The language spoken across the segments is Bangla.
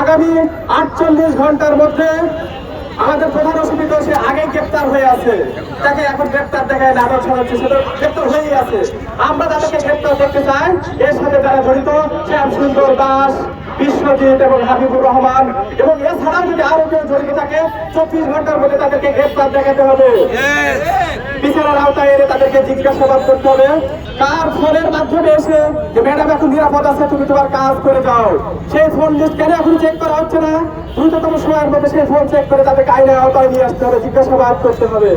আগামী 48 ঘন্টার মধ্যে আমাদের প্রধান অসুবিধা সে আগে গ্রেপ্তার হয়ে আছে, তাকে এখন গ্রেপ্তার দেখায় নাটক ছড়াচ্ছে, সেটা গ্রেপ্তার হয়েই আছে। আমরা তাদেরকে গ্রেপ্তার দেখতে চাই, এর সাথে যারা জড়িত শ্যাম সুন্দর দাস, বিশ্বজিৎ এবং হাবিবুর রহমান, এবং এছাড়াও যদি আরো কেউ জড়িত থাকে 24 ঘন্টার মধ্যে তাদেরকে গ্রেপ্তার দেখাতে হবে। বিচারের আওতায় এনে তাদেরকে জিজ্ঞাসাবাদ করতে হবে। কার ফোনের মাধ্যমে এসে যে ম্যাডাম এখন নিরাপদ আছে, তুমি তোমার কাজ করে যাও, সেই ফোন লিস্ট কেন এখন চেক করা হচ্ছে না? দ্রুততম সময়ের মধ্যে সেই ফোন চেক করে তাদেরকে আইনের আওতায় নিয়ে আসতে হবে, জিজ্ঞাসাবাদ করতে হবে।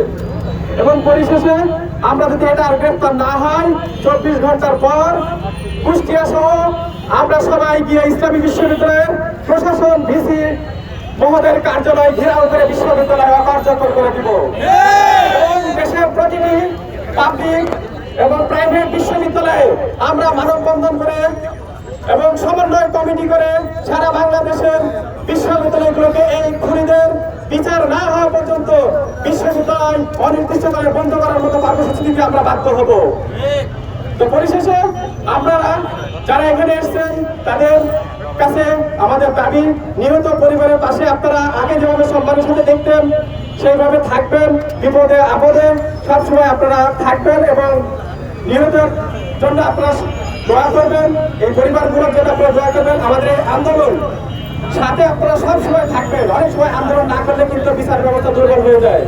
এবং পরিশেষে আমরা যদি এটা আর গ্রেপ্তার না হয় 24 ঘন্টার পর কুষ্টিয়া সহ আমরা সবাই গিয়ে ইসলামী বিশ্ববিদ্যালয়ের প্রশাসন, ভিসি মহোদয়ের কার্যালয় ঘেরাও করে বিশ্ববিদ্যালয় অকার্যকর করে দিব। এবং দেশের প্রতিটি পাবলিক এবং প্রাইভেট বিশ্ববিদ্যালয়ে আমরা মানববন্ধন করে এবং সমন্বয় কমিটি করে সারা বাংলাদেশের বিশ্ববিদ্যালয়গুলোকে এই খুনিদের বিচার না হওয়া পর্যন্ত বিশ্ববিদ্যালয় অনির্দিষ্টকালে বন্ধ করার মতো কর্মসূচি দিতে আমরা বাধ্য হব। তো পরিশেষে আপনারা যারা এখানে এসেছেন তাদের কাছে আমাদের দাবি, নিহত পরিবারের পাশে আপনারা আগে যেভাবে সম্মানের সাথে দেখতেন সেইভাবে থাকবেন, বিপদে আপদে সবসময় আপনারা থাকবেন এবং নিহতের জন্য আপনারা দোয়া করবেন, এই পরিবারগুলোর জন্য আপনারা দোয়া করবেন। আমাদের এই আন্দোলন সাথে আপনারা সবসময় থাকবেন। অনেক সময় আন্দোলন না করলে কিন্তু বিচার ব্যবস্থা দুর্বল হয়ে যায়।